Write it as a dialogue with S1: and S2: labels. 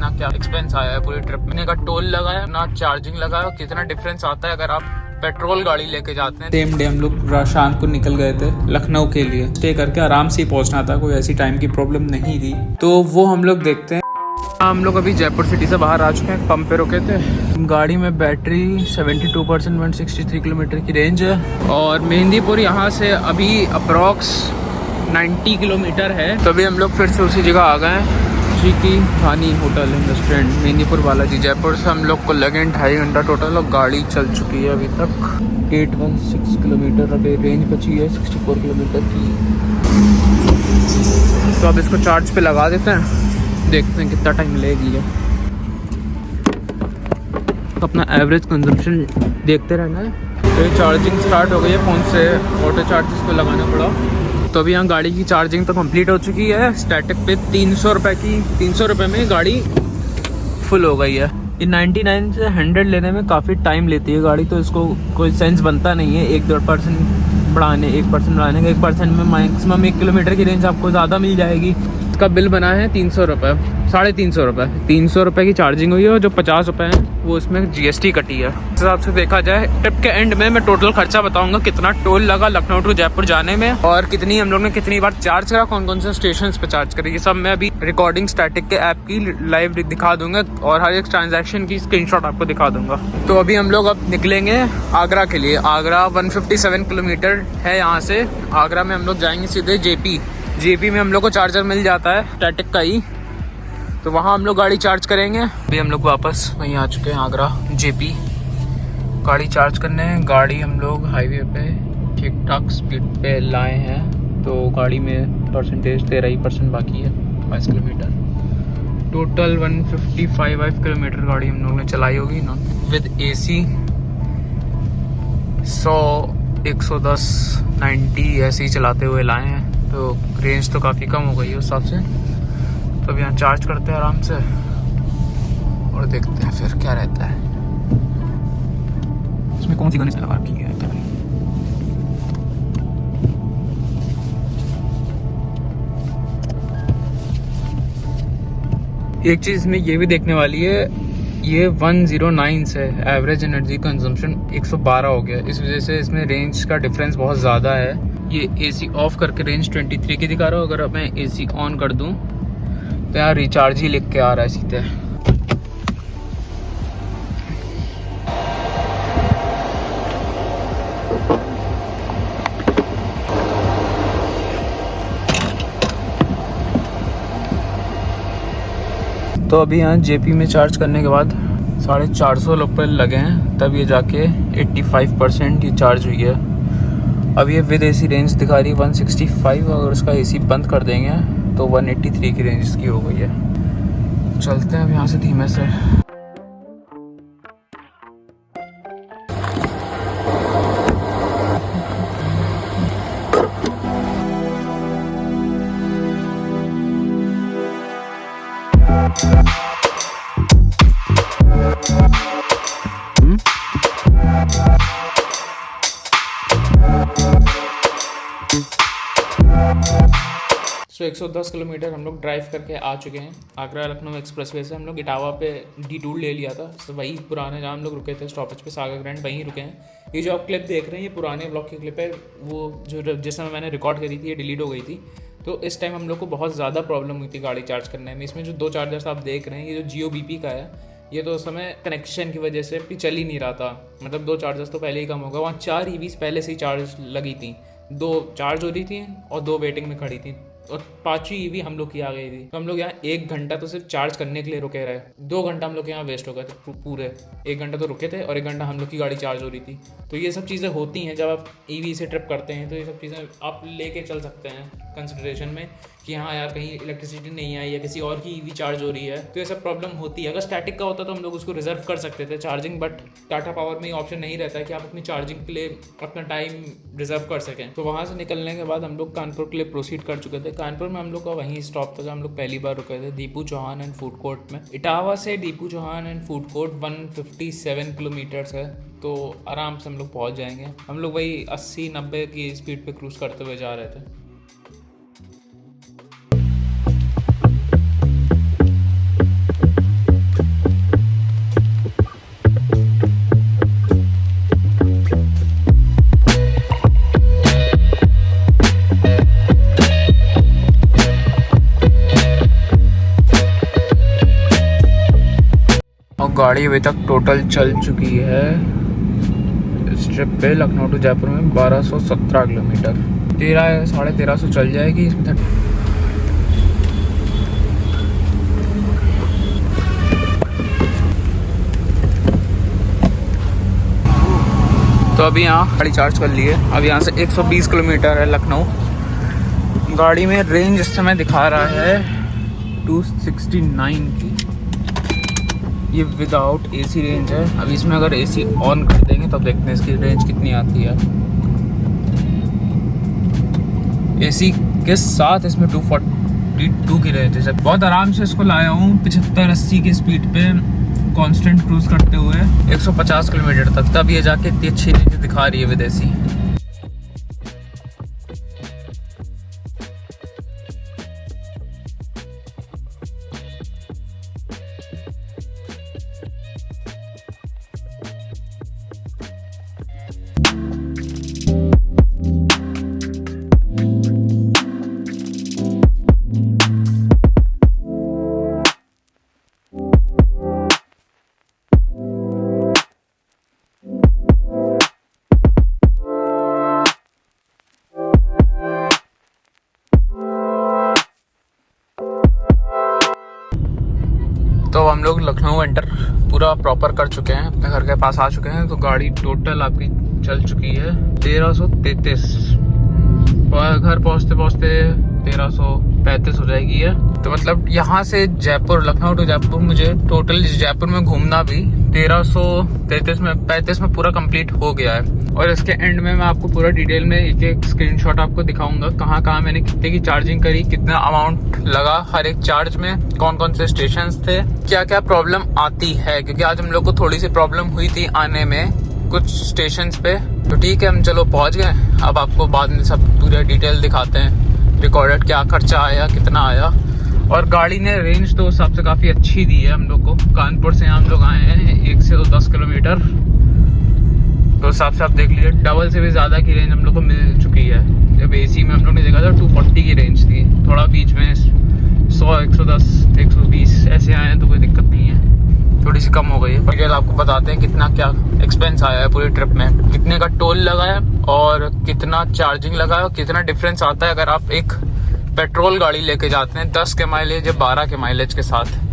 S1: कितना क्या एक्सपेंस आया है पूरी ट्रिप में का टोल लगाया ना, चार्जिंग लगाया, कितना डिफरेंस आता है अगर आप पेट्रोल गाड़ी लेके जाते हैं। सेम डे हम लोग शाम को निकल गए थे लखनऊ के लिए, स्टे करके आराम से ही पहुंचना था, कोई ऐसी टाइम की प्रॉब्लम नहीं थी। तो वो हम लोग देखते हैं। हम लोग अभी जयपुर सिटी से बाहर आ चुके हैं, पंप पे रुके थे। गाड़ी में बैटरी 72%, 163 किलोमीटर की रेंज है। और मेहंदीपुर यहाँ से अभी अप्रॉक्स 90 किलोमीटर है। तो अभी हम लोग फिर से उसी जगह आ गए हैं, जी की धानी hotel and restaurant, Mehandipur Balaji. Jaipur से हम लोग को लगे 2.5 घंटा टोटल और गाड़ी चल चुकी है अभी तक 816 किलोमीटर। अभी रेंज बची है 64 किलोमीटर की। तो अब इसको चार्ज पे लगा देते हैं, देखते हैं कितना टाइम लगेगी ये। अपना एवरेज कंजम्पशन देखते रहना है। तो ये चार्जिंग स्टार्ट हो गई है फ़ोन से, ऑटो चार्जेस को लगाना पड़ा। तो अभी यहाँ गाड़ी की चार्जिंग तो कंप्लीट हो चुकी है। स्टैटिक पे 300 रुपये की, 300 रुपये में गाड़ी फुल हो गई है। ये 99 से 100 लेने में काफ़ी टाइम लेती है गाड़ी, तो इसको कोई सेंस बनता नहीं है 1-1.5% बढ़ाने, 1% बढ़ाने का। 1% में मैक्सिमम 1 किलोमीटर की रेंज आपको ज़्यादा मिल जाएगी। इसका बिल बना है 300 रुपये, 350 रुपये। 300 रुपये की चार्जिंग हुई है और जो 50 रुपये हैं वो इसमें GST कटी है। इस हिसाब से देखा जाए ट्रिप के एंड में मैं टोटल खर्चा बताऊंगा, कितना टोल लगा लखनऊ टू जयपुर जाने में और कितनी हम लोग ने कितनी बार चार्ज करा, कौन कौन से स्टेशन पे चार्ज करा। ये सब मैं अभी रिकॉर्डिंग स्टैटिक के ऐप की लाइव दिखा दूंगा और हर एक ट्रांजैक्शन की स्क्रीनशॉट आपको दिखा दूंगा। तो अभी हम लोग अब निकलेंगे आगरा के लिए। आगरा 157 किलोमीटर है यहाँ से। आगरा में हम लोग जाएंगे सीधे जेपी में हम लोग को चार्जर मिल जाता है स्टैटिक का ही, तो वहाँ हम लोग गाड़ी चार्ज करेंगे। अभी हम लोग वापस वहीं आ चुके हैं आगरा जेपी गाड़ी चार्ज करने। गाड़ी हम लोग हाईवे पे ठीक ठाक स्पीड पे लाए हैं, तो गाड़ी में परसेंटेज 13% बाकी है। 22 किलोमीटर टोटल 155 किलोमीटर गाड़ी हम लोग ने चलाई होगी ना, विद AC 100, 110, 90 ऐसे ही चलाते हुए लाए हैं। तो रेंज तो काफ़ी कम हो गई है उस हिसाब से। तो अब यहाँ चार्ज करते हैं आराम से और देखते हैं फिर क्या रहता है। इसमें कौन सी गन लगा रखी है? एक चीज़ में ये भी देखने वाली है, ये 109 से एवरेज एनर्जी कंजम्पशन 112 हो गया। इस वजह से इसमें रेंज का डिफरेंस बहुत ज़्यादा है। ये AC ऑफ करके रेंज 23 की दिखा रहा हूँ। अगर मैं AC ऑन कर दूँ तो यहाँ रिचार्ज ही लिख के आ रहा है सीधे। तो अभी यहाँ JP में चार्ज करने के बाद 450 रुपये लगे हैं, तब ये जाके 85% ये चार्ज हुई है। अब ये विद AC रेंज दिखा रही है 165, अगर उसका AC बंद कर देंगे तो 183 की रेंज इसकी हो गई है। चलते हैं अब यहाँ से धीमे से। तो 110 किलोमीटर हम लोग ड्राइव करके आ चुके हैं। आगरा लखनऊ एक्सप्रेसवे से हम लोग इटावा पे डिटूर ले लिया था, तो वही पुराने जहाँ हम लोग रुके थे स्टॉपेज पे सागर ग्रैंड, वहीं रुके हैं। ये जो आप क्लिप देख रहे हैं ये पुराने ब्लॉग की क्लिप है, वो जो जिस समय मैंने रिकॉर्ड करी थी ये डिलीट हो गई थी। तो इस टाइम हम लोग को बहुत ज़्यादा प्रॉब्लम हुई थी गाड़ी चार्ज करने में। इसमें जो 2 चार्जर्स आप देख रहे हैं, ये जो Jio BP का है, ये तो उस समय कनेक्शन की वजह से चल ही नहीं रहा था, मतलब 2 चार्जर्स तो पहले ही कम हो गया। वहाँ 4 EVs पहले से ही चार्ज लगी थी, 2 चार्ज हो रही थी और 2 वेटिंग में खड़ी थी और 5वीं EV हम लोग की आ गई थी। तो हम लोग यहाँ 1 घंटा तो सिर्फ चार्ज करने के लिए रुके रहे। 2 घंटा हम लोग यहाँ वेस्ट हो गए थे पूरे। 1 घंटा तो रुके थे और 1 घंटा हम लोग की गाड़ी चार्ज हो रही थी। तो ये सब चीज़ें होती हैं जब आप EV से ट्रिप करते हैं, तो ये सब चीज़ें आप लेके चल सकते हैं कंसिडरेशन में कि हाँ यार कहीं इलेक्ट्रिसिटी नहीं आई या किसी और की EV चार्ज हो रही है, तो ये सब प्रॉब्लम होती है। अगर स्टैटिक का होता तो हम लोग उसको रिजर्व कर सकते थे चार्जिंग, बट टाटा पावर में ये ऑप्शन नहीं रहता है कि आप अपनी चार्जिंग के लिए अपना टाइम रिजर्व कर सकें। तो वहाँ से निकलने के बाद हम लोग कानपुर के लिए प्रोसीड कर चुके थे। कानपुर में हम लोग का वहीं स्टॉप था जहाँ हम लोग पहली बार रुके थे, Deepu Chauhan and food court में। इटावा से Deepu Chauhan and food court 157 kilometres है, तो आराम से हम लोग पहुँच जाएंगे। हम लोग वही 80-90 की स्पीड पे क्रूज़ करते हुए जा रहे थे। गाड़ी अभी तक टोटल चल चुकी है इस ट्रिप पे लखनऊ टू जयपुर में 1217 किलोमीटर। 1300-1350 चल जाएगी इसमें। तो अभी यहाँ गाड़ी चार्ज कर ली है। अब यहाँ से 120 किलोमीटर है लखनऊ। गाड़ी में रेंज इस समय दिखा रहा है 269 की। ये विदाउट एसी रेंज है। अभी इसमें अगर एसी ऑन कर देंगे तब देखते हैं इसकी रेंज कितनी आती है। एसी के साथ इसमें 242 की रेंज है। बहुत आराम से इसको लाया हूँ 75-80 की स्पीड पे कांस्टेंट क्रूज करते हुए 150 किलोमीटर तक। तब ये जाके इतनी अच्छी रेंज दिखा रही है विदेशी। तो हम लोग लखनऊ एंटर पूरा प्रॉपर कर चुके हैं, अपने घर के पास आ चुके हैं। तो गाड़ी टोटल आपकी चल चुकी है 1333। घर पहुंचते पहुंचते 1335 हो जाएगी है। तो मतलब यहाँ से जयपुर, लखनऊ टू जयपुर मुझे टोटल जयपुर में घूमना भी 1335 में पूरा कंप्लीट हो गया है। और इसके एंड में मैं आपको पूरा डिटेल में एक एक स्क्रीनशॉट आपको दिखाऊंगा कहाँ कहाँ मैंने कितने की चार्जिंग करी, कितना अमाउंट लगा हर एक चार्ज में, कौन कौन से स्टेशंस थे, क्या क्या प्रॉब्लम आती है। क्योंकि आज हम लोग को थोड़ी सी प्रॉब्लम हुई थी आने में कुछ स्टेशंस पे। तो ठीक है, हम चलो पहुंच गए। अब आपको बाद में सब पूरा डिटेल दिखाते हैं, रिकॉर्डेड क्या खर्चा आया, कितना आया। और गाड़ी ने रेंज तो उस हिसाब से काफ़ी अच्छी दी है हम लोग को। कानपुर से हम लोग आए हैं 1 से 10 किलोमीटर, तो उस हिसाब से आप देख लीजिए डबल से भी ज़्यादा की रेंज हम लोग को मिल चुकी है। जब एसी में हम लोग ने देखा था 240 की रेंज थी, थोड़ा बीच में 100, 110, 120 ऐसे आए हैं तो कोई दिक्कत नहीं है, थोड़ी सी कम हो गई है। डिटेल आपको बताते हैं कितना क्या एक्सपेंस आया है पूरी ट्रिप में, कितने का टोल लगा है और कितना चार्जिंग लगा है और कितना डिफरेंस आता है अगर आप एक पेट्रोल गाड़ी लेके जाते हैं 10 के माइलेज या 12 के माइलेज के साथ।